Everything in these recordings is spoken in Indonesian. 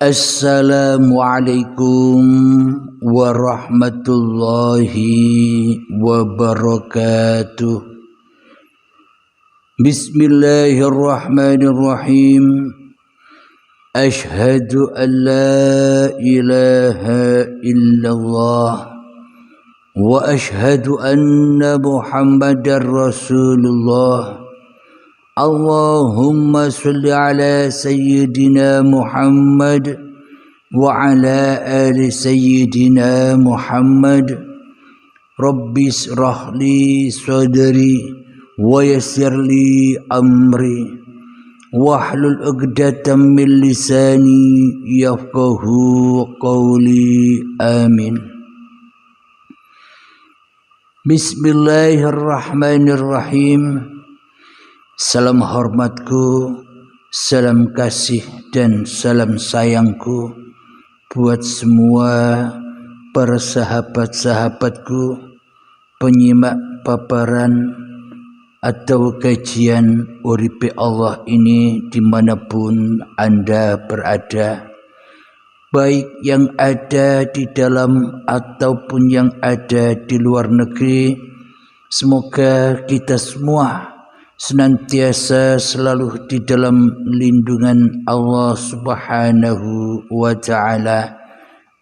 Assalamualaikum warahmatullahi wabarakatuh. Bismillahirrahmanirrahim. Ashhadu an la ilaha illallah wa ashhadu anna Muhammadar Rasulullah. Allahumma salli ala sayyidina Muhammad wa ala ali sayyidina Muhammad. Rabbi israh li sadri wa yassir li amri wahlul 'uqdatam min lisani yafqahu qawli. Amin. Bismillahirrahmanirrahim. Salam hormatku, salam kasih dan salam sayangku buat semua para sahabat-sahabatku penyimak paparan atau kajian Uripe Allah ini dimanapun Anda berada, baik yang ada di dalam ataupun yang ada di luar negeri. Semoga kita semua senantiasa selalu di dalam lindungan Allah Subhanahu wa ta'ala.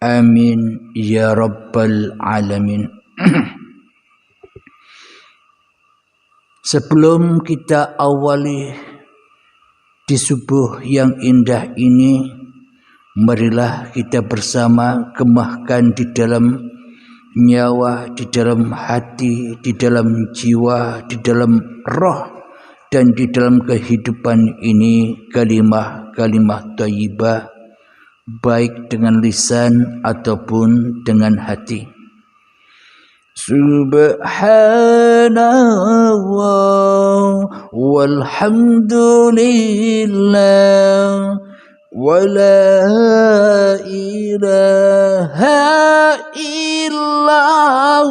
Amin ya rabbal alamin. Sebelum kita awali di subuh yang indah ini, marilah kita bersama kemahkan di dalam nyawa, di dalam hati, di dalam jiwa, di dalam roh, dan di dalam kehidupan ini kalimah-kalimah thayyibah, baik dengan lisan ataupun dengan hati. Subhanallah walhamdulillah wa la ilaha illallah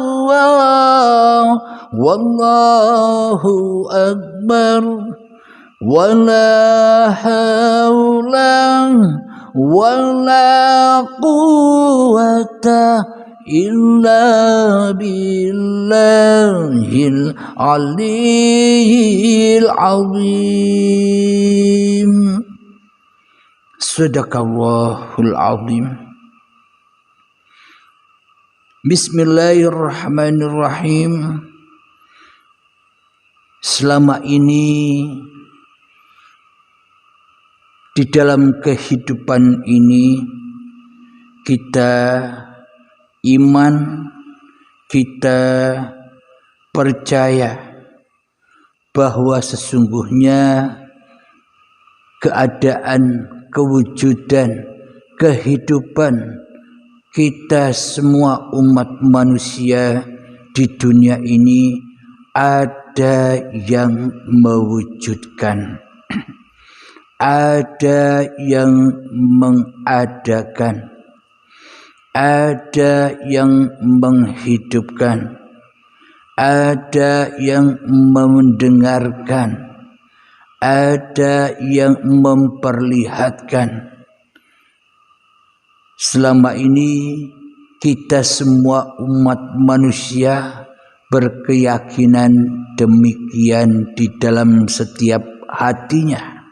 wallahu akbar wa la hawla wa la quwwata illa billahil aliyyil azim. Sadaqallahul azim. Bismillahirrahmanirrahim. Selama ini di dalam kehidupan ini kita iman, kita percaya bahwa sesungguhnya keadaan, kewujudan, kehidupan kita semua umat manusia di dunia ini ada yang mewujudkan, ada yang mengadakan, ada yang menghidupkan, ada yang mendengarkan, ada yang memperlihatkan. Selama ini kita semua umat manusia berkeyakinan demikian di dalam setiap hatinya.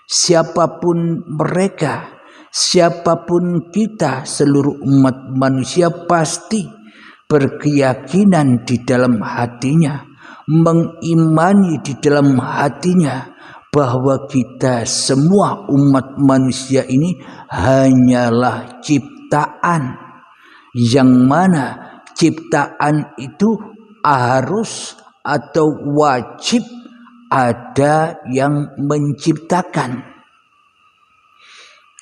Siapapun mereka, siapapun kita, seluruh umat manusia pasti berkeyakinan di dalam hatinya, mengimani di dalam hatinya bahwa kita semua umat manusia ini hanyalah ciptaan, yang mana ciptaan itu harus atau wajib ada yang menciptakan.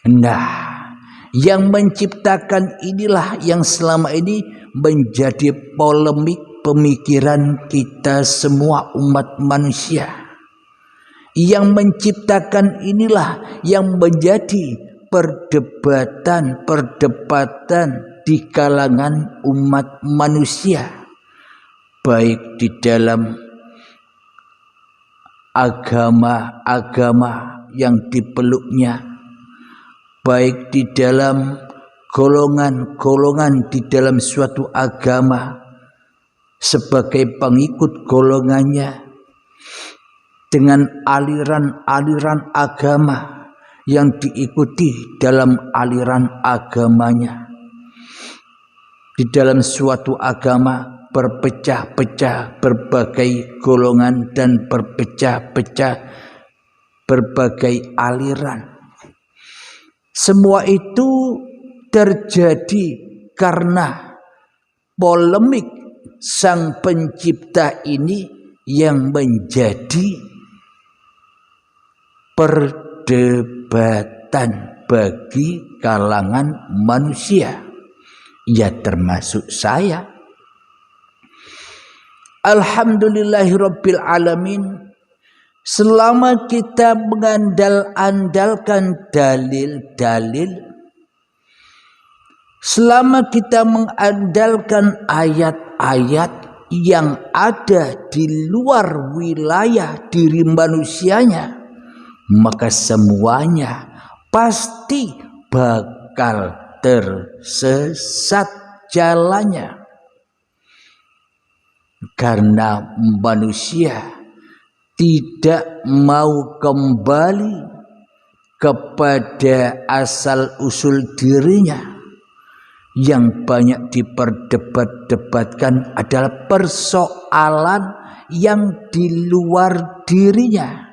Nah, yang menciptakan inilah yang selama ini menjadi polemik pemikiran kita semua umat manusia. Yang menciptakan inilah yang menjadi perdebatan di kalangan umat manusia, baik di dalam agama-agama yang dipeluknya, baik di dalam golongan-golongan di dalam suatu agama sebagai pengikut golongannya, dengan aliran-aliran agama yang diikuti dalam aliran agamanya. Di dalam suatu agama berpecah-pecah berbagai golongan dan berpecah-pecah berbagai aliran. Semua itu terjadi karena polemik Sang Pencipta ini yang menjadi perdebatan bagi kalangan manusia, ya termasuk saya. Alhamdulillahirabbil alamin, selama kita mengandalkan dalil-dalil, selama kita mengandalkan ayat-ayat yang ada di luar wilayah diri manusianya, maka semuanya pasti bakal tersesat jalannya. Karena manusia tidak mau kembali kepada asal usul dirinya. Yang banyak diperdebat-debatkan adalah persoalan yang di luar dirinya.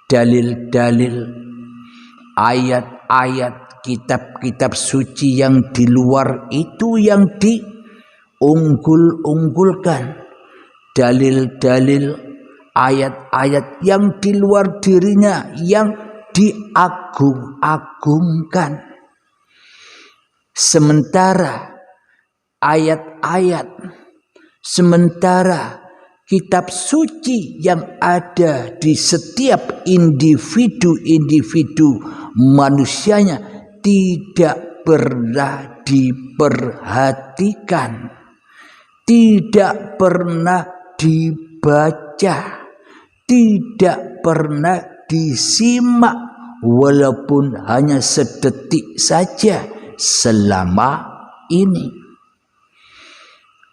Dalil-dalil, ayat-ayat, kitab-kitab suci yang di luar itu yang diunggul-unggulkan. Dalil-dalil, ayat-ayat yang di luar dirinya yang diagung-agungkan. Sementara ayat-ayat, sementara kitab suci yang ada di setiap individu-individu manusianya tidak pernah diperhatikan, tidak pernah dibaca, tidak pernah disimak, walaupun hanya sedetik saja selama ini.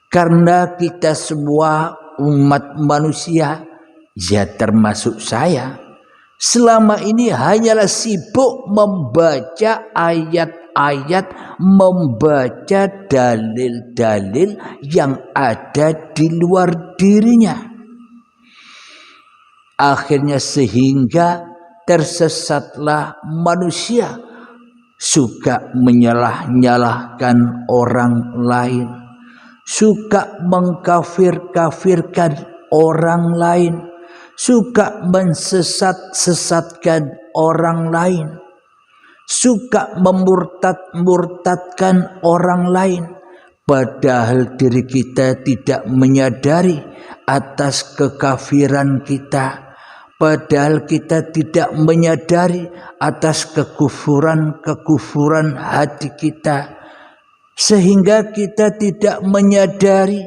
Karena kita semua umat manusia, ya termasuk saya, selama ini hanyalah sibuk membaca ayat-ayat, membaca dalil-dalil yang ada di luar dirinya. Akhirnya sehingga tersesatlah manusia, suka menyalah-nyalahkan orang lain, suka mengkafir-kafirkan orang lain, suka mensesat-sesatkan orang lain, suka memurtad-murtadkan orang lain, padahal diri kita tidak menyadari atas kekafiran kita. Padahal kita tidak menyadari atas kekufuran-kekufuran hati kita. Sehingga kita tidak menyadari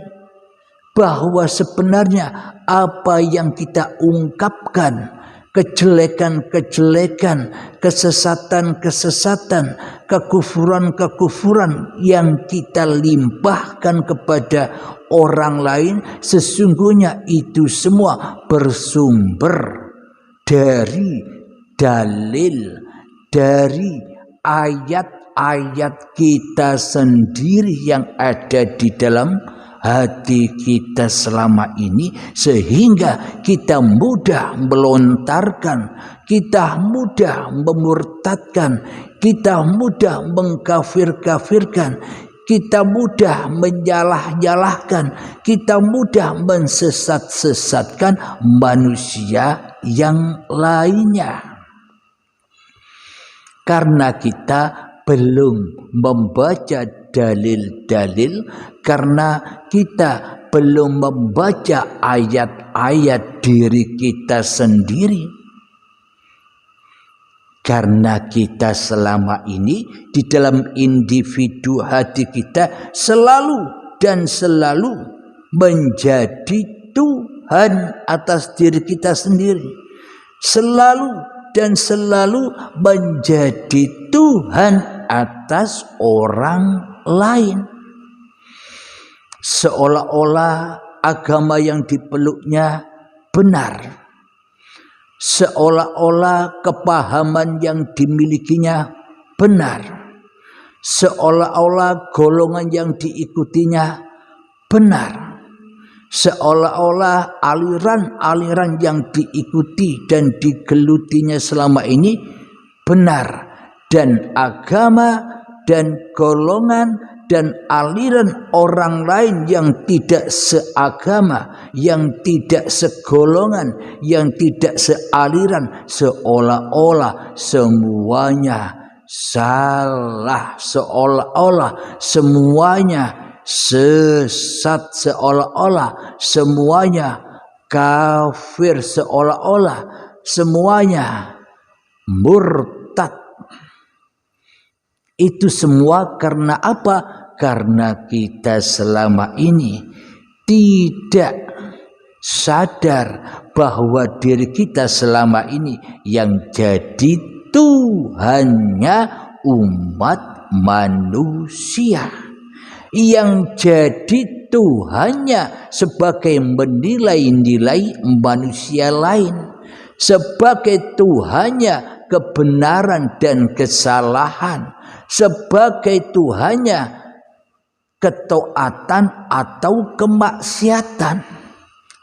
bahwa sebenarnya apa yang kita ungkapkan, kejelekan-kejelekan, kesesatan-kesesatan, kekufuran-kekufuran yang kita limpahkan kepada orang lain, sesungguhnya itu semua bersumber dari dalil, dari ayat-ayat kita sendiri yang ada di dalam hati kita selama ini, sehingga kita mudah melontarkan, kita mudah memurtadkan, kita mudah mengkafir-kafirkan, kita mudah menyalah-nyalahkan, kita mudah mensesat-sesatkan manusia yang lainnya. Karena kita belum membaca dalil-dalil, karena kita belum membaca ayat-ayat diri kita sendiri. Karena kita selama ini di dalam individu hati kita selalu dan selalu menjadi Tuhan atas diri kita sendiri. Selalu dan selalu menjadi Tuhan atas orang lain. Seolah-olah agama yang dipeluknya benar. Seolah-olah kepahaman yang dimilikinya benar. Seolah-olah golongan yang diikutinya benar. Seolah-olah aliran-aliran yang diikuti dan digelutinya selama ini benar. Dan agama dan golongan dan aliran orang lain yang tidak seagama, yang tidak segolongan, yang tidak sealiran, seolah-olah semuanya salah, seolah-olah semuanya sesat, seolah-olah semuanya kafir, seolah-olah semuanya murtad. Itu semua karena apa? Karena kita selama ini tidak sadar bahwa diri kita selama ini yang jadi Tuhannya umat manusia, yang jadi Tuhannya sebagai menilai-nilai manusia lain, sebagai Tuhannya kebenaran dan kesalahan, sebagai Tuhannya ketaatan atau kemaksiatan.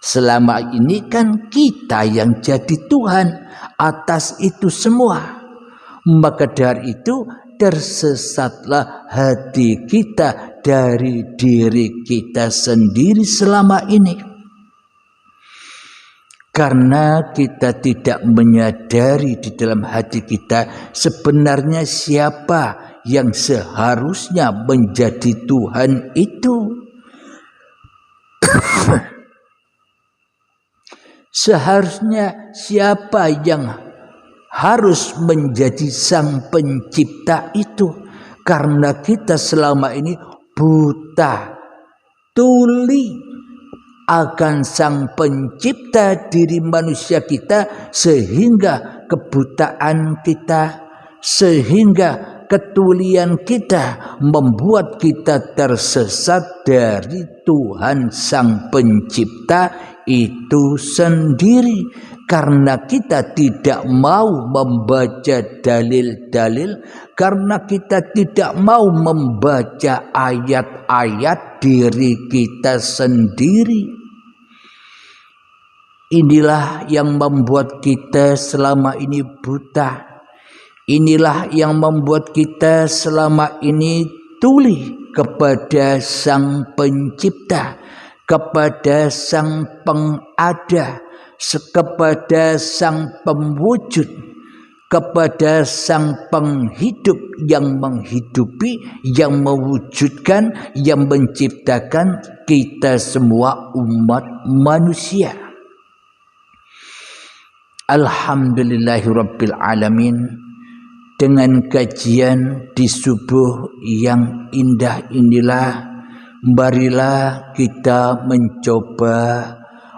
Selama ini kan kita yang jadi Tuhan atas itu semua. Maka dari itu tersesatlah hati kita dari diri kita sendiri selama ini. Karena kita tidak menyadari di dalam hati kita sebenarnya siapa yang seharusnya menjadi Tuhan itu. Seharusnya siapa yang harus menjadi sang pencipta itu. Karena kita selama ini buta, tuli akan sang pencipta diri manusia kita, sehingga kebutaan kita, sehingga ketulian kita membuat kita tersesat dari Tuhan sang pencipta itu sendiri. Karena kita tidak mau membaca dalil-dalil, karena kita tidak mau membaca ayat-ayat diri kita sendiri. Inilah yang membuat kita selama ini buta. Inilah yang membuat kita selama ini tuli kepada sang pencipta, kepada sang pengada, kepada sang pemwujud, kepada sang penghidup yang menghidupi, yang mewujudkan, yang menciptakan kita semua umat manusia. Alhamdulillahirabbil alamin. Dengan kajian di subuh yang indah inilah, marilah kita mencoba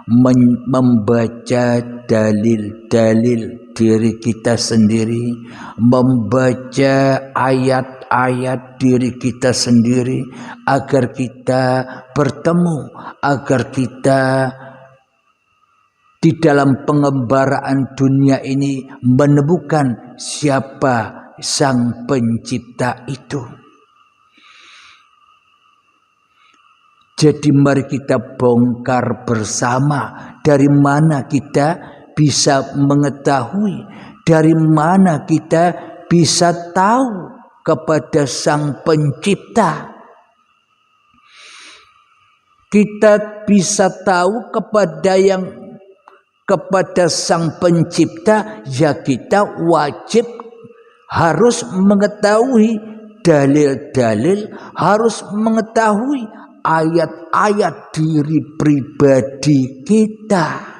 membaca dalil-dalil diri kita sendiri, membaca ayat-ayat diri kita sendiri, agar kita bertemu, agar kita di dalam pengembaraan dunia ini menemukan siapa sang pencipta itu. Jadi mari kita bongkar bersama dari mana kita bisa mengetahui, dari mana kita bisa tahu kepada sang pencipta. Kita bisa tahu kepada sang pencipta, ya kita wajib harus mengetahui dalil-dalil, harus mengetahui ayat-ayat diri pribadi kita.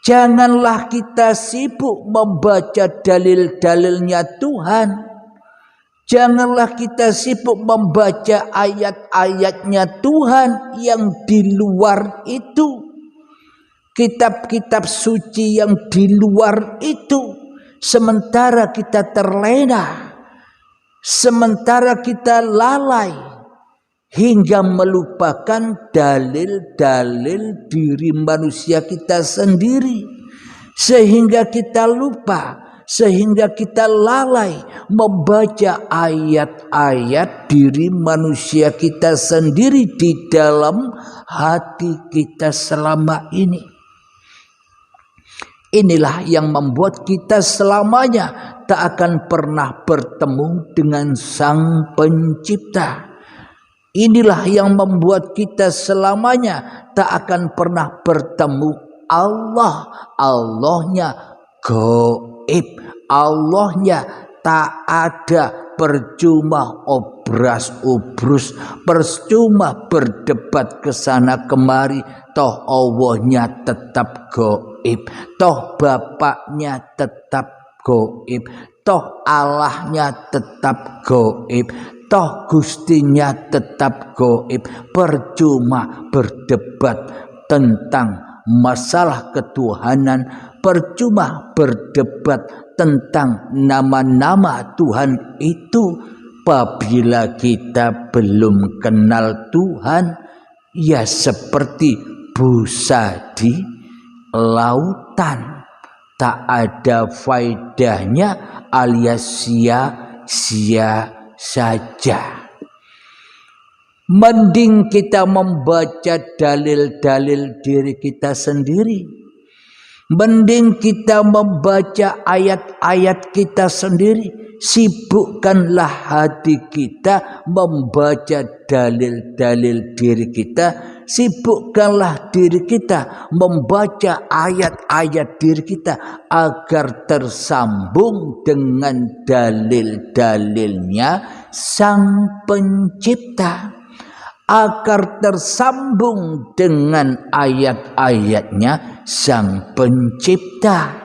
Janganlah kita sibuk membaca dalil-dalilnya Tuhan. Janganlah kita sibuk membaca ayat-ayatnya Tuhan yang di luar itu. Kitab-kitab suci yang di luar itu. sementara kita terlena, sementara kita lalai, hingga melupakan dalil-dalil diri manusia kita sendiri, sehingga kita lupa, sehingga kita lalai membaca ayat-ayat diri manusia kita sendiri di dalam hati kita selama ini. Inilah yang membuat kita selamanya tak akan pernah bertemu dengan Sang Pencipta. Inilah yang membuat kita selamanya tak akan pernah bertemu Allah. Allahnya gaib, Allahnya tak ada, percuma obras-ubrus, percuma berdebat ke sana kemari, toh Allahnya tetap gaib, toh Bapaknya tetap gaib, toh Allahnya tetap gaib, toh Gustinya tetap gaib. Percuma berdebat tentang masalah ketuhanan, percuma berdebat tentang nama-nama Tuhan itu. Apabila kita belum kenal Tuhan, ya seperti busa di lautan, tak ada faedahnya alias sia-sia saja. Mending kita membaca dalil-dalil diri kita sendiri. Mending kita membaca ayat-ayat kita sendiri. Sibukkanlah hati kita membaca dalil-dalil diri kita. Sibukkanlah diri kita membaca ayat-ayat diri kita agar tersambung dengan dalil-dalilnya Sang Pencipta, agar tersambung dengan ayat-ayatnya Sang Pencipta.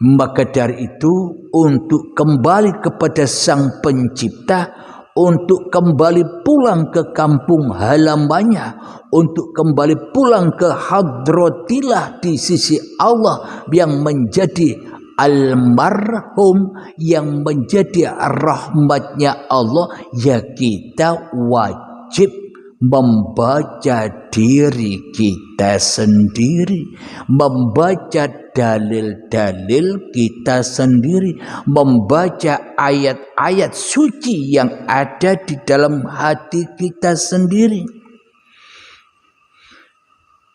Maka dari itu, untuk kembali kepada Sang Pencipta, untuk kembali pulang ke kampung halamannya, untuk kembali pulang ke hadratillah di sisi Allah yang menjadi almarhum, yang menjadi rahmatnya Allah, ya kita wajib membaca diri kita sendiri, membaca dalil-dalil kita sendiri, membaca ayat-ayat suci yang ada di dalam hati kita sendiri.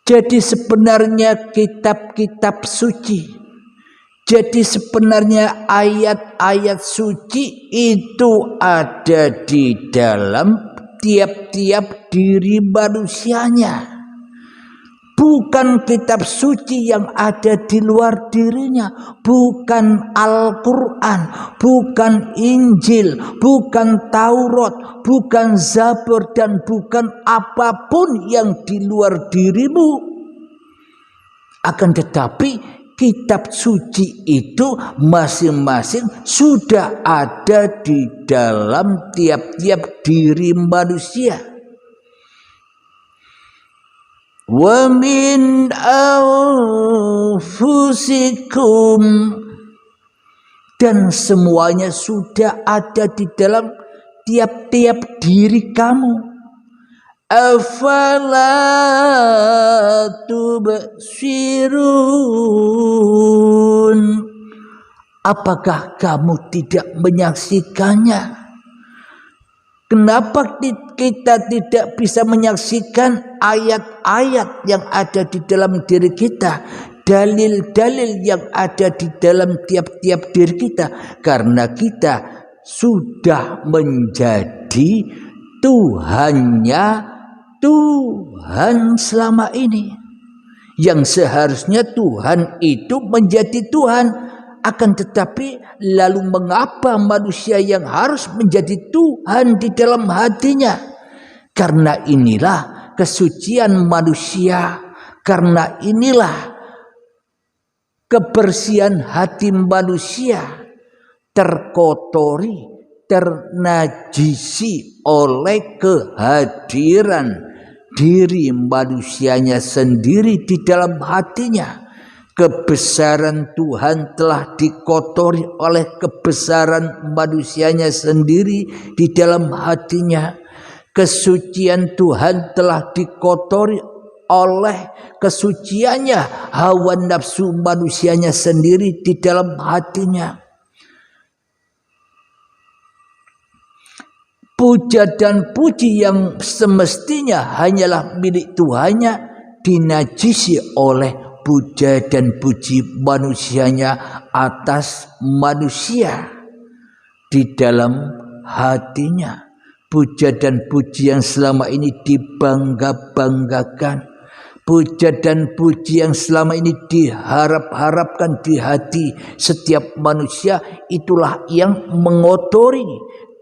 Jadi sebenarnya kitab-kitab suci, jadi sebenarnya ayat-ayat suci itu ada di dalam tiap-tiap diri manusianya. Bukan kitab suci yang ada di luar dirinya, bukan Al-Quran, bukan Injil, bukan Taurat, bukan Zabur, dan bukan apapun yang di luar dirimu. Akan tetapi kitab suci itu masing-masing sudah ada di dalam tiap-tiap diri manusia. Wa min anfusikum, dan semuanya sudah ada di dalam tiap-tiap diri kamu. Afala tubsirun, apakah kamu tidak menyaksikannya? Kenapa kita tidak bisa menyaksikan ayat-ayat yang ada di dalam diri kita, dalil-dalil yang ada di dalam tiap-tiap diri kita? Karena kita sudah menjadi Tuhannya Tuhan selama ini. Yang seharusnya Tuhan itu menjadi Tuhan, akan tetapi lalu mengapa manusia yang harus menjadi Tuhan di dalam hatinya? Karena inilah kesucian manusia, karena inilah kebersihan hati manusia terkotori, ternajisi oleh kehadiran diri manusianya sendiri di dalam hatinya. Kebesaran Tuhan telah dikotori oleh kebesaran manusianya sendiri di dalam hatinya. Kesucian Tuhan telah dikotori oleh kesuciannya hawa nafsu manusianya sendiri di dalam hatinya. Puja dan puji yang semestinya hanyalah milik Tuhannya dinajisi oleh puja dan puji manusianya atas manusia di dalam hatinya. Puja dan puji yang selama ini dibangga-banggakan, puja dan puji yang selama ini diharap-harapkan di hati setiap manusia, itulah yang mengotori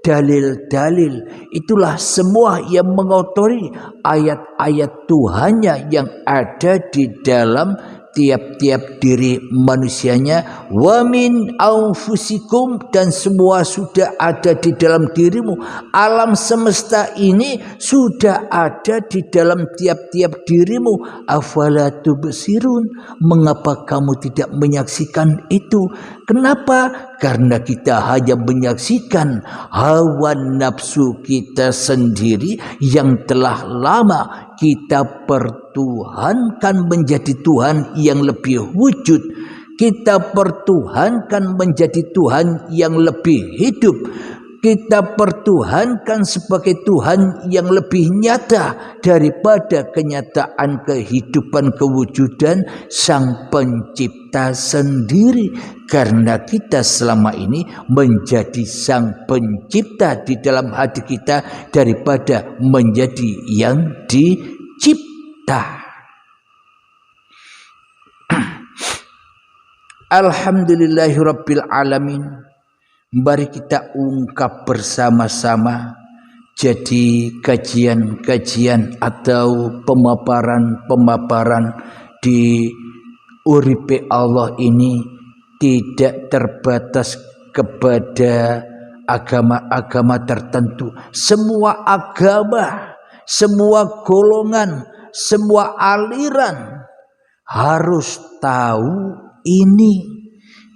dalil-dalil, itulah semua yang mengotori ayat-ayat Tuhannya yang ada di dalam tiap-tiap diri manusianya. Wa min anfusikum, dan semua sudah ada di dalam dirimu. Alam semesta ini sudah ada di dalam tiap-tiap dirimu. Afala tubsirun, mengapa kamu tidak menyaksikan itu? Kenapa? Karena kita hanya menyaksikan hawa nafsu kita sendiri yang telah lama kita pertuhankan menjadi Tuhan yang lebih wujud. Kita pertuhankan menjadi Tuhan yang lebih hidup. Kita pertuhankan sebagai Tuhan yang lebih nyata daripada kenyataan kehidupan kewujudan Sang Pencipta sendiri. Karena kita selama ini menjadi Sang Pencipta di dalam hati kita daripada menjadi yang dicipta. Alhamdulillahirabbil alamin. Mari kita ungkap bersama-sama. Jadi kajian-kajian atau pemaparan-pemaparan di uripe Allah ini tidak terbatas kepada agama-agama tertentu. Semua agama, semua golongan, semua aliran harus tahu ini.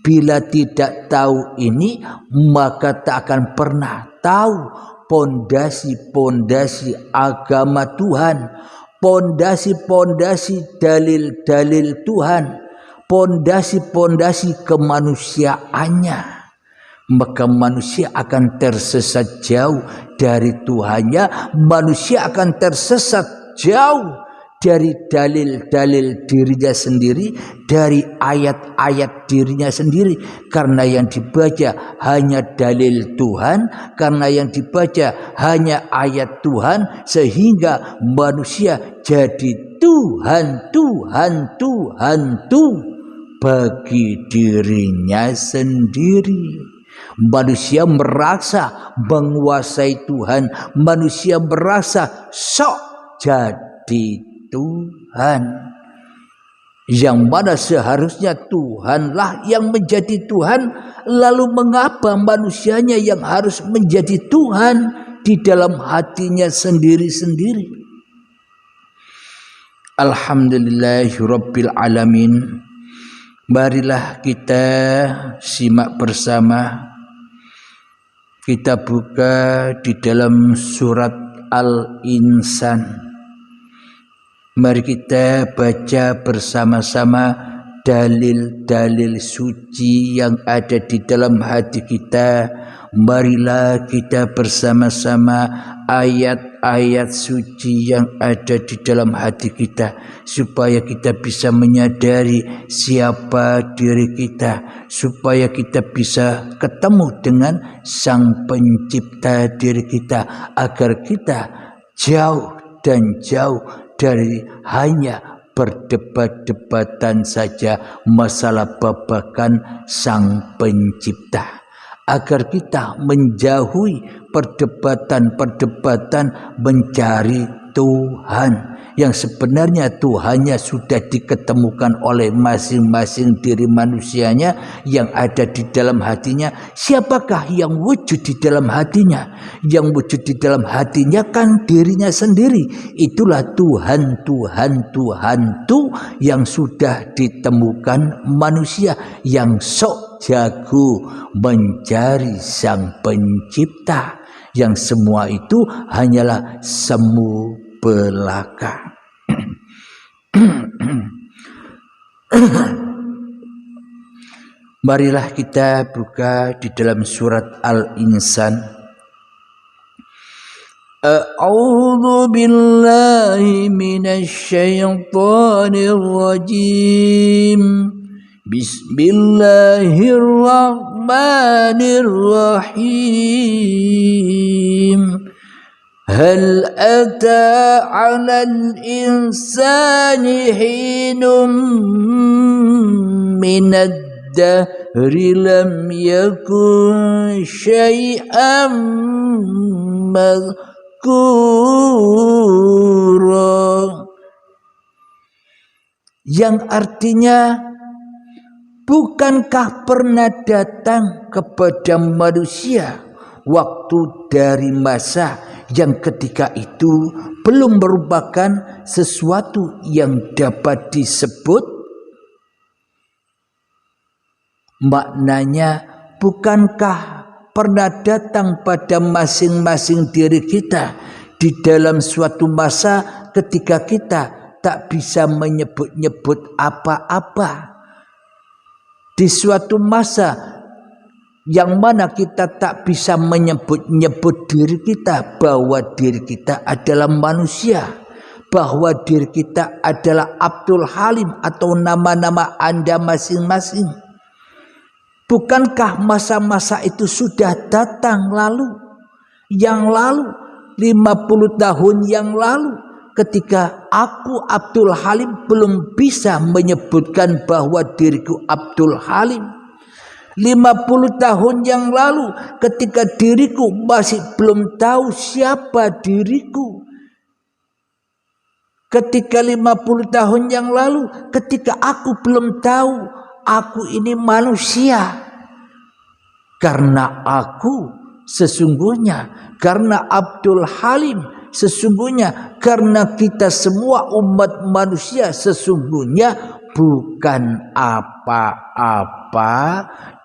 Bila tidak tahu ini, maka tak akan pernah tahu pondasi-pondasi agama Tuhan, pondasi-pondasi dalil-dalil Tuhan, pondasi-pondasi kemanusiaannya. Maka manusia akan tersesat jauh dari Tuhannya, manusia akan tersesat jauh dari dalil-dalil dirinya sendiri, dari ayat-ayat dirinya sendiri. Karena yang dibaca hanya dalil Tuhan, karena yang dibaca hanya ayat Tuhan, sehingga manusia jadi Tuhan bagi dirinya sendiri. Manusia merasa menguasai Tuhan, manusia merasa sok jadi Tuhan, yang mana seharusnya Tuhanlah yang menjadi Tuhan. Lalu mengapa manusianya yang harus menjadi Tuhan di dalam hatinya sendiri-sendiri? Alhamdulillahirabbil alamin. Marilah kita simak bersama. Kita buka di dalam surat Al-Insan. Mari kita baca bersama-sama dalil-dalil suci yang ada di dalam hati kita. Marilah kita bersama-sama ayat-ayat suci yang ada di dalam hati kita, supaya kita bisa menyadari siapa diri kita, supaya kita bisa ketemu dengan Sang Pencipta diri kita, agar kita jauh dan jauh dari hanya berdebat-debatan saja masalah babakan Sang Pencipta, agar kita menjauhi perdebatan-perdebatan mencari Tuhan, yang sebenarnya Tuhannya sudah diketemukan oleh masing-masing diri manusianya yang ada di dalam hatinya. Siapakah yang wujud di dalam hatinya? Yang wujud di dalam hatinya kan dirinya sendiri. Itulah Tuhan itu yang sudah ditemukan manusia yang sok jago mencari Sang Pencipta, yang semua itu hanyalah semu belaka. Marilah kita buka di dalam surat Al-Insan. A'udzu billahi minasy syaithanir rajim. Bismillahirrahmanirrahim. Hal ata 'alal insani hinum minad dahri lam yakun syai'an madhkura. Yang artinya, bukankah pernah datang kepada manusia waktu dari masa yang ketika itu belum merupakan sesuatu yang dapat disebut? Maknanya, bukankah pernah datang pada masing-masing diri kita di dalam suatu masa ketika kita tak bisa menyebut-nyebut apa-apa? Di suatu masa yang mana kita tak bisa menyebut-nyebut diri kita bahwa diri kita adalah manusia, bahwa diri kita adalah Abdul Halim atau nama-nama Anda masing-masing. Bukankah masa-masa itu sudah datang lalu? Yang lalu, 50 tahun yang lalu, ketika aku Abdul Halim belum bisa menyebutkan bahwa diriku Abdul Halim. 50 tahun yang lalu ketika diriku masih belum tahu siapa diriku. Ketika 50 tahun yang lalu ketika aku belum tahu aku ini manusia. Karena aku sesungguhnya, karena Abdul Halim sesungguhnya, karena kita semua umat manusia sesungguhnya bukan apa-apa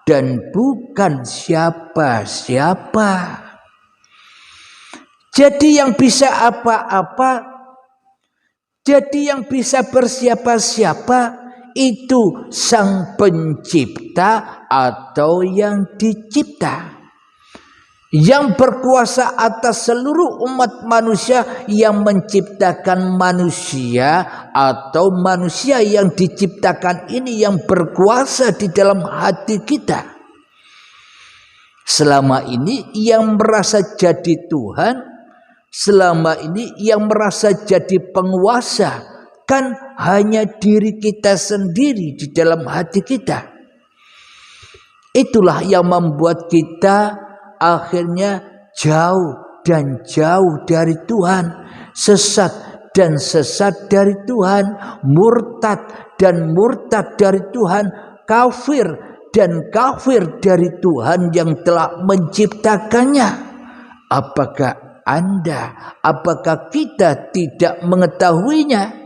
dan bukan siapa-siapa. Jadi yang bisa apa-apa, jadi yang bisa bersiapa-siapa itu Sang Pencipta atau yang dicipta, yang berkuasa atas seluruh umat manusia, yang menciptakan manusia atau manusia yang diciptakan ini yang berkuasa di dalam hati kita. Selama ini yang merasa jadi Tuhan, selama ini yang merasa jadi penguasa, kan hanya diri kita sendiri di dalam hati kita. Itulah yang membuat kita akhirnya jauh dan jauh dari Tuhan, sesat dan sesat dari Tuhan, murtad dan murtad dari Tuhan, kafir dan kafir dari Tuhan yang telah menciptakannya. Apakah Anda, apakah kita tidak mengetahuinya?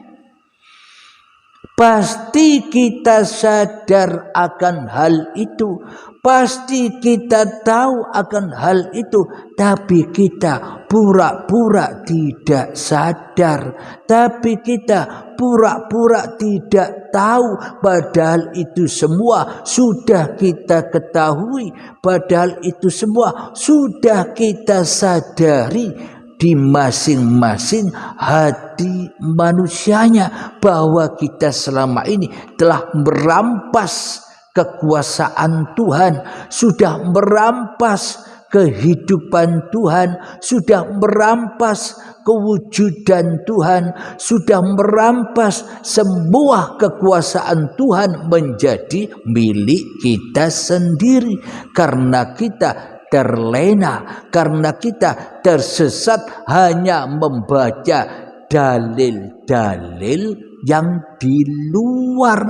Pasti kita sadar akan hal itu, pasti kita tahu akan hal itu, tapi kita pura-pura tidak sadar, tapi kita pura-pura tidak tahu, padahal itu semua sudah kita ketahui, padahal itu semua sudah kita sadari di masing-masing hati manusianya, bahwa kita selama ini telah merampas kekuasaan Tuhan, sudah merampas kehidupan Tuhan, sudah merampas kewujudan Tuhan, sudah merampas semua kekuasaan Tuhan menjadi milik kita sendiri, karena kita terlena, karena kita tersesat hanya membaca dalil-dalil yang di luar.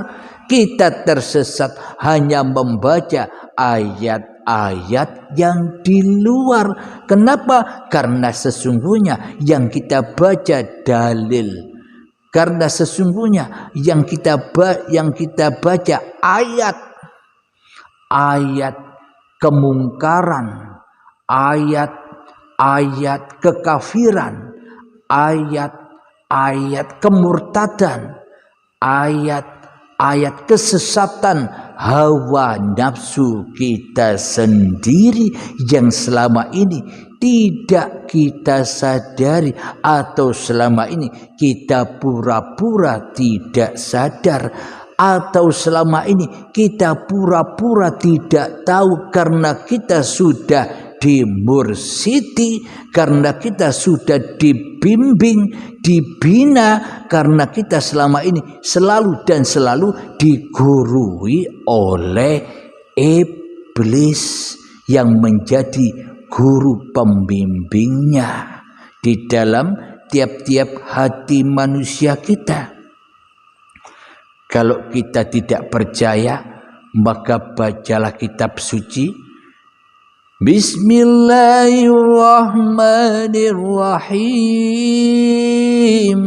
Kita tersesat hanya membaca ayat-ayat yang di luar. Kenapa? Karena sesungguhnya yang kita baca dalil. Karena sesungguhnya yang kita baca ayat kemungkaran, ayat kekafiran, ayat kemurtadan, ayat kesesatan hawa nafsu kita sendiri yang selama ini tidak kita sadari, atau selama ini kita pura-pura tidak sadar, atau selama ini kita pura-pura tidak tahu karena kita sudah dimursidi, karena kita sudah dibimbing, dibina, karena kita selama ini selalu dan selalu digurui oleh iblis yang menjadi guru pembimbingnya di dalam tiap-tiap hati manusia kita. Kalau kita tidak percaya, maka bacalah kitab suci. Bismillahirrahmanirrahim.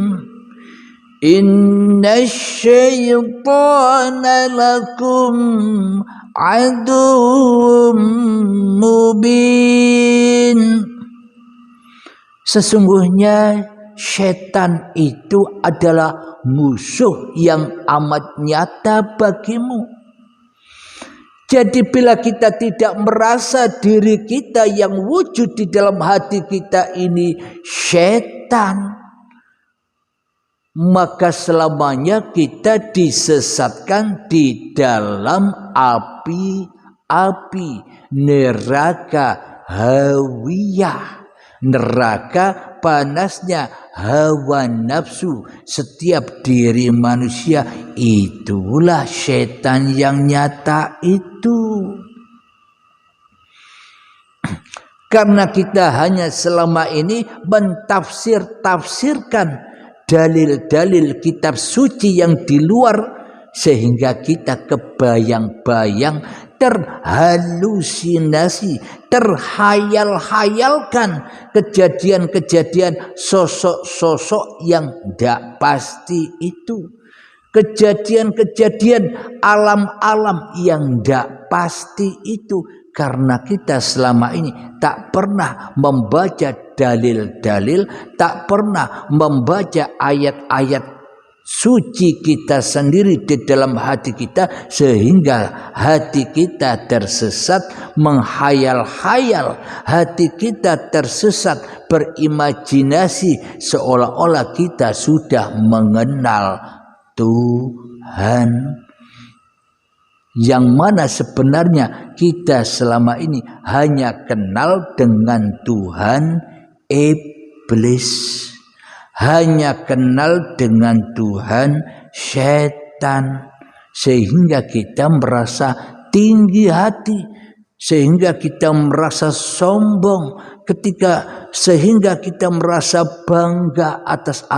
Inna syaitana lakum aduwwum mubin. Sesungguhnya setan itu adalah musuh yang amat nyata bagimu. Jadi bila kita tidak merasa diri kita yang wujud di dalam hati kita ini setan, maka selamanya kita disesatkan di dalam api neraka hawiyah, neraka panasnya hawa nafsu setiap diri manusia. Itulah setan yang nyata itu. Karena kita hanya selama ini mentafsirkan dalil-dalil kitab suci yang di luar, sehingga kita kebayang-bayang, terhalusinasi, terhayal-hayalkan kejadian-kejadian sosok-sosok yang tidak pasti itu, kejadian-kejadian alam-alam yang tidak pasti itu. Karena kita selama ini tak pernah membaca dalil-dalil, tak pernah membaca ayat-ayat suci kita sendiri di dalam hati kita, sehingga hati kita tersesat menghayal-hayal, hati kita tersesat berimajinasi seolah-olah kita sudah mengenal Tuhan, yang mana sebenarnya kita selama ini hanya kenal dengan Tuhan iblis, hanya kenal dengan Tuhan setan, sehingga kita merasa tinggi hati, sehingga kita merasa sombong, sehingga kita merasa bangga atas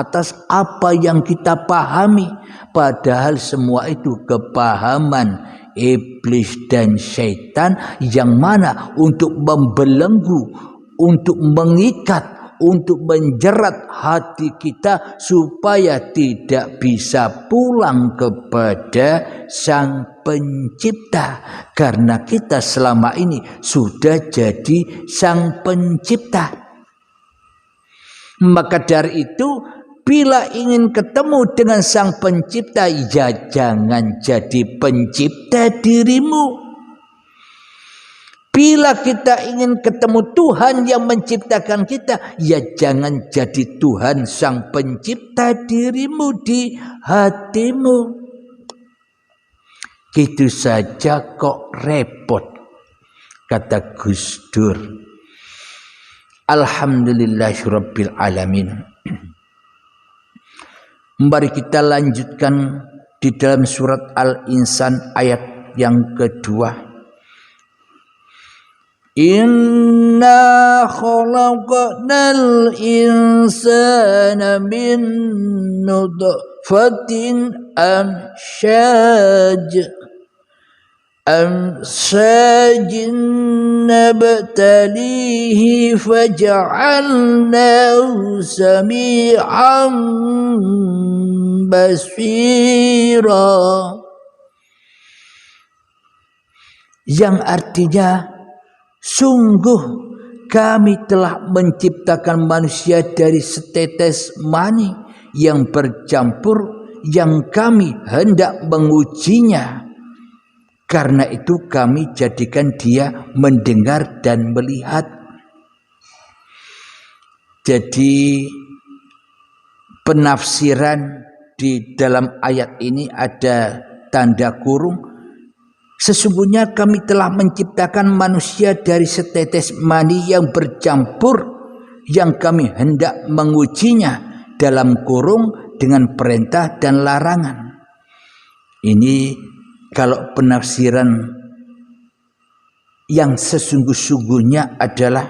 apa yang kita pahami, padahal semua itu kepahaman iblis dan syaitan, yang mana untuk membelenggu, untuk mengikat, untuk menjerat hati kita supaya tidak bisa pulang kepada Sang Pencipta, karena kita selama ini sudah jadi Sang Pencipta. Maka dari itu, bila ingin ketemu dengan Sang Pencipta, ya jangan jadi pencipta dirimu. Bila kita ingin ketemu Tuhan yang menciptakan kita, ya jangan jadi Tuhan Sang Pencipta dirimu di hatimu. Gitu saja kok repot, kata Gus Dur. Alhamdulillahirabbil alamin. Mari kita lanjutkan di dalam surat Al-Insan ayat yang kedua. Inna khalaqnal insana min nutfatin amsajin nabtalihi faja'alnahu sami'an basira, yang artinya sungguh kami telah menciptakan manusia dari setetes mani yang bercampur, yang kami hendak mengujinya. Karena itu kami jadikan dia mendengar dan melihat. Jadi penafsiran di dalam ayat ini ada tanda kurung. Sesungguhnya kami telah menciptakan manusia dari setetes mani yang bercampur, yang kami hendak mengujinya, dalam kurung dengan perintah dan larangan. Ini kalau penafsiran yang sesungguh-sungguhnya adalah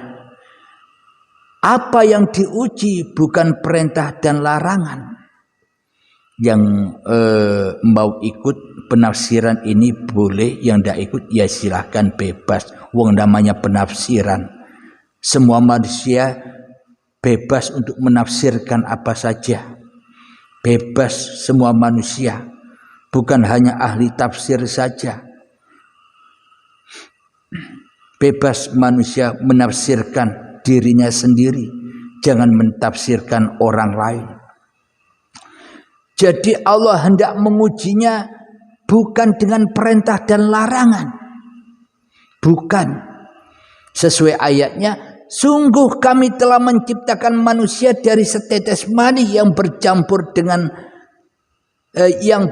apa yang diuji bukan perintah dan larangan. Yang mau ikut penafsiran ini boleh, yang tidak ikut ya silahkan, bebas. Wong namanya penafsiran, semua manusia bebas untuk menafsirkan apa saja, bebas semua manusia, bukan hanya ahli tafsir saja. Bebas manusia menafsirkan dirinya sendiri, jangan mentafsirkan orang lain. Jadi Allah hendak mengujinya bukan dengan perintah dan larangan. Bukan. Sesuai ayatnya, sungguh kami telah menciptakan manusia dari setetes mani yang bercampur dengan yang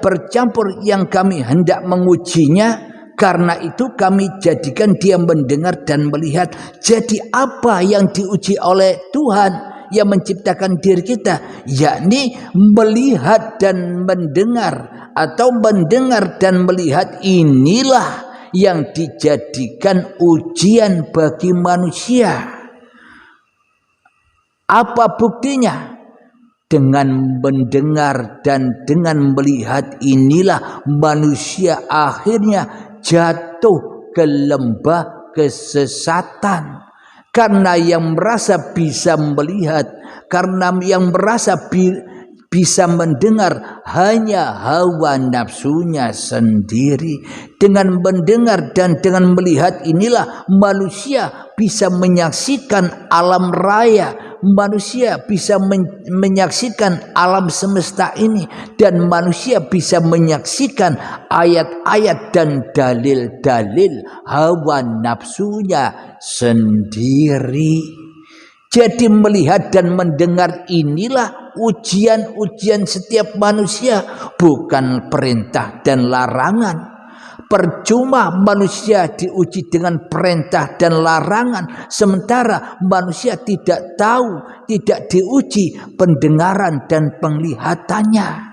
kami hendak mengujinya. Karena itu kami jadikan dia mendengar dan melihat. Jadi apa yang diuji oleh Tuhan yang menciptakan diri kita, yakni melihat dan mendengar, atau mendengar dan melihat, inilah yang dijadikan ujian bagi manusia. Apa buktinya? Dengan mendengar dan dengan melihat inilah manusia akhirnya jatuh ke lembah kesesatan. Karena yang merasa bisa melihat, karena yang merasa bisa mendengar hanya hawa nafsunya sendiri. Dengan mendengar dan dengan melihat inilah manusia bisa menyaksikan alam raya, manusia bisa menyaksikan alam semesta ini, dan manusia bisa menyaksikan ayat-ayat dan dalil-dalil hawa nafsunya sendiri. Jadi melihat dan mendengar inilah ujian-ujian setiap manusia, bukan perintah dan larangan. Percuma manusia diuji dengan perintah dan larangan, sementara manusia tidak tahu, tidak diuji pendengaran dan penglihatannya.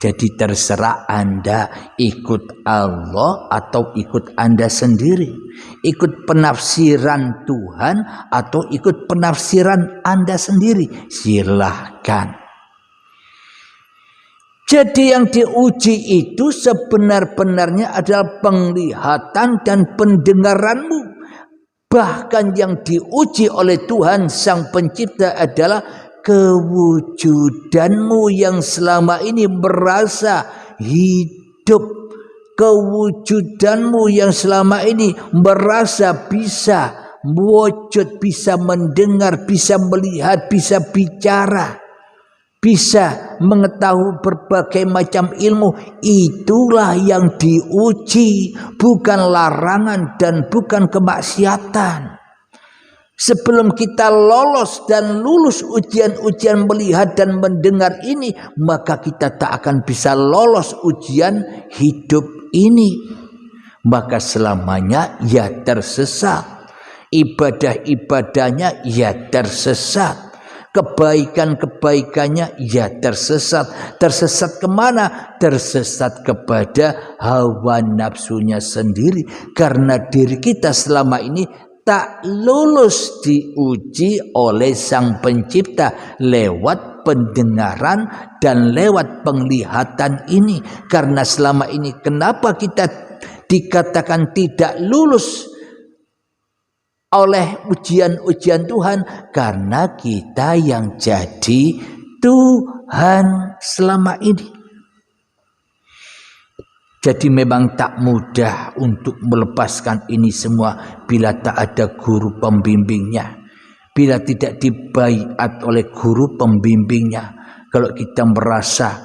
Jadi terserah Anda ikut Allah atau ikut Anda sendiri, ikut penafsiran Tuhan atau ikut penafsiran Anda sendiri, silahkan. Jadi yang diuji itu sebenar-benarnya adalah penglihatan dan pendengaranmu. Bahkan yang diuji oleh Tuhan Sang Pencipta adalah kewujudanmu yang selama ini merasa hidup, kewujudanmu yang selama ini merasa bisa wujud, bisa mendengar, bisa melihat, bisa bicara, bisa mengetahui berbagai macam ilmu. Itulah yang diuji, bukan larangan dan bukan kemaksiatan. Sebelum kita lolos dan lulus ujian-ujian melihat dan mendengar ini, maka kita tak akan bisa lolos ujian hidup ini. Maka selamanya ya tersesat. Ibadah-ibadahnya ya tersesat. kebaikan-kebaikannya, ya tersesat. Tersesat kemana? Tersesat kepada hawa nafsunya sendiri. Karena diri kita selama ini tak lulus diuji oleh Sang Pencipta lewat pendengaran dan lewat penglihatan ini. Karena selama ini kenapa kita dikatakan tidak lulus oleh ujian-ujian Tuhan? Karena kita yang jadi Tuhan selama ini. Jadi memang tak mudah untuk melepaskan ini semua bila tak ada guru pembimbingnya, bila tidak dibaiat oleh guru pembimbingnya. Kalau kita merasa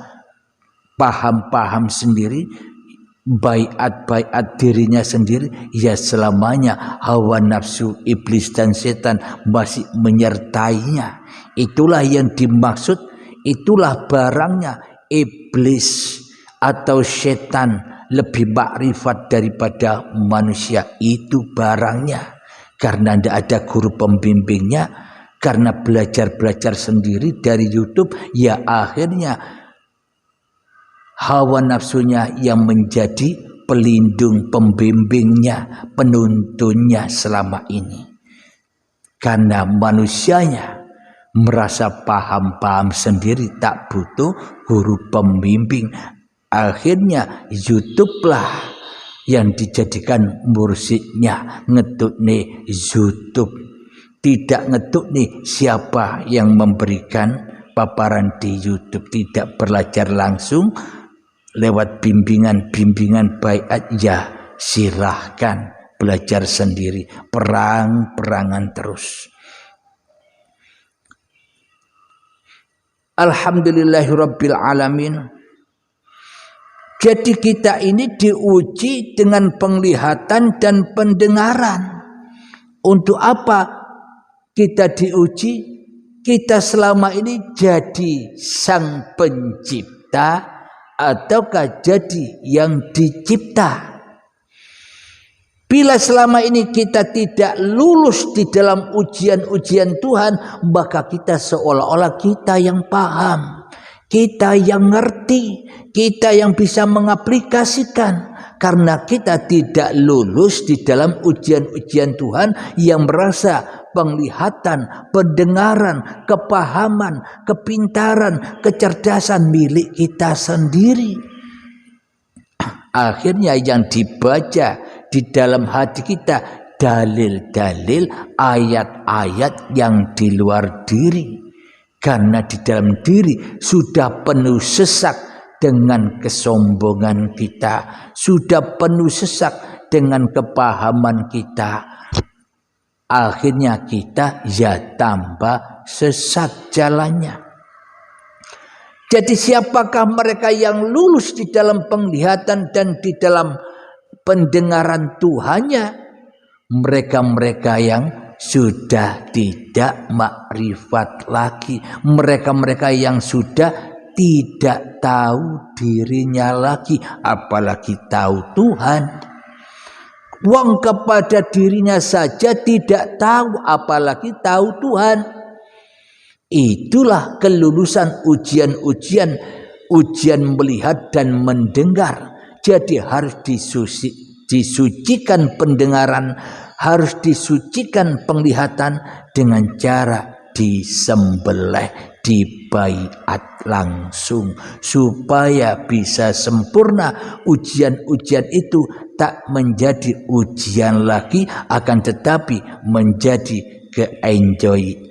paham-paham sendiri, baiat dirinya sendiri, ya selamanya hawa nafsu, iblis dan setan masih menyertainya. Itulah yang dimaksud, itulah barangnya. Iblis atau setan lebih makrifat daripada manusia, itu barangnya. Karena tidak ada guru pembimbingnya, karena belajar sendiri dari YouTube, ya akhirnya hawa nafsunya yang menjadi pelindung, pembimbingnya, penuntunnya selama ini. Karena manusianya merasa paham sendiri, tak butuh guru pembimbing. Akhirnya YouTube lah yang dijadikan mursyidnya, ngetuk nih YouTube. Tidak ngetuk nih siapa yang memberikan paparan di YouTube, tidak belajar langsung lewat bimbingan baiat, ya silahkan belajar sendiri, perangan terus. Alhamdulillahirabbil alamin. Jadi kita ini diuji dengan penglihatan dan pendengaran. Untuk apa kita diuji? Kita selama ini jadi Sang Pencipta ataukah jadi yang dicipta? Bila selama ini kita tidak lulus di dalam ujian-ujian Tuhan, maka kita seolah-olah kita yang paham, kita yang ngerti, kita yang bisa mengaplikasikan. Karena kita tidak lulus di dalam ujian-ujian Tuhan yang merasa penglihatan, pendengaran, kepahaman, kepintaran, kecerdasan milik kita sendiri. Akhirnya yang dibaca di dalam hati kita dalil-dalil, ayat-ayat yang di luar diri. Karena di dalam diri sudah penuh sesak dengan kesombongan kita, sudah penuh sesak dengan kepahaman kita. Akhirnya kita ya tambah sesat jalannya. Jadi siapakah mereka yang lulus di dalam penglihatan dan di dalam pendengaran Tuhannya? Mereka-mereka yang sudah tidak makrifat lagi, mereka-mereka yang sudah tidak tahu dirinya lagi, apalagi tahu Tuhan. Wong kepada dirinya saja tidak tahu, apalagi tahu Tuhan. Itulah kelulusan ujian melihat dan mendengar. Jadi harus disucikan pendengaran, harus disucikan penglihatan dengan cara disembelih, dibaiat langsung, supaya bisa sempurna ujian-ujian itu, tak menjadi ujian lagi, akan tetapi menjadi keenjoyan.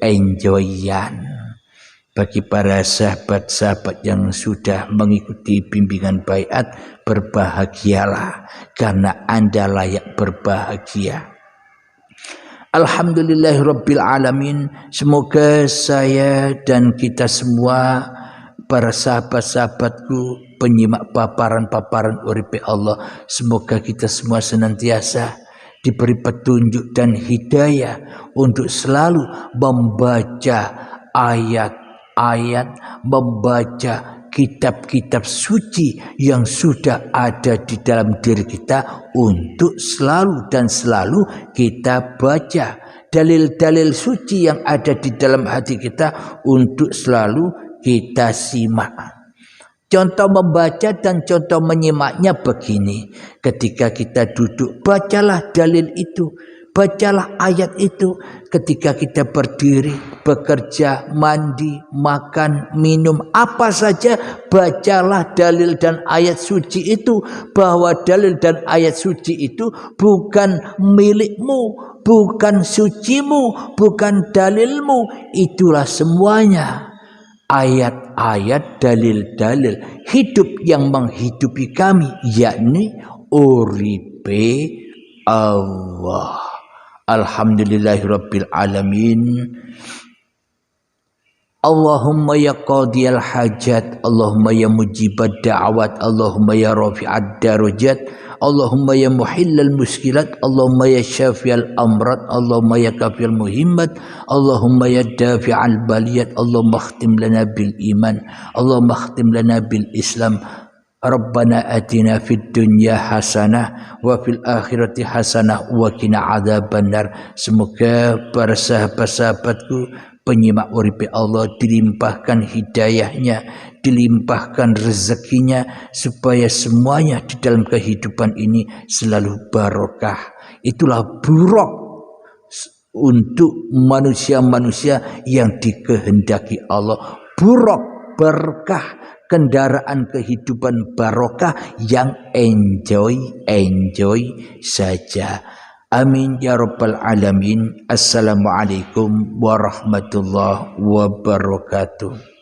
Bagi para sahabat-sahabat yang sudah mengikuti bimbingan baiat, berbahagialah karena Anda layak berbahagia. Alhamdulillahirabbil alamin. Semoga saya dan kita semua, para sahabat-sahabatku, penyimak paparan-paparan uripe Allah, semoga kita semua senantiasa diberi petunjuk dan hidayah untuk selalu membaca ayat-ayat, membaca kitab-kitab suci yang sudah ada di dalam diri kita, untuk selalu dan selalu kita baca dalil-dalil suci yang ada di dalam hati kita untuk selalu kita simak. Contoh membaca dan contoh menyimaknya begini. Ketika kita duduk, bacalah dalil itu, bacalah ayat itu. Ketika kita berdiri, bekerja, mandi, makan, minum, apa saja, bacalah dalil dan ayat suci itu. Bahwa dalil dan ayat suci itu bukan milikmu, bukan sucimu, bukan dalilmu. Itulah semuanya ayat-ayat, dalil-dalil hidup yang menghidupi kami, yakni uripe Allah. Alhamdulillahirabbil alamin. Allahumma ya qadiyal hajat, Allahumma ya mujibad da'awat, Allahumma ya rafi'ad darajat, Allahumma ya muhillal muskilat, Allahumma ya syafi'al amrat, Allahumma ya kafiyal muhimmat, Allahumma ya dafi'al baliyat, Allahumma khtim lana bil iman, Allahumma khtim lana bil islam. Rabbana atina fid dunya hasanah wa fil akhirati hasanah wa qina adzabannar. Semoga para sahabat-sahabatku penyimak uripe Allah dilimpahkan hidayahnya, dilimpahkan rezekinya, supaya semuanya di dalam kehidupan ini selalu barokah. Itulah buruk untuk manusia-manusia yang dikehendaki Allah. Buruk, berkah, kendaraan kehidupan barokah yang enjoy saja. Amin ya rabbal alamin. Assalamualaikum warahmatullahi wabarakatuh.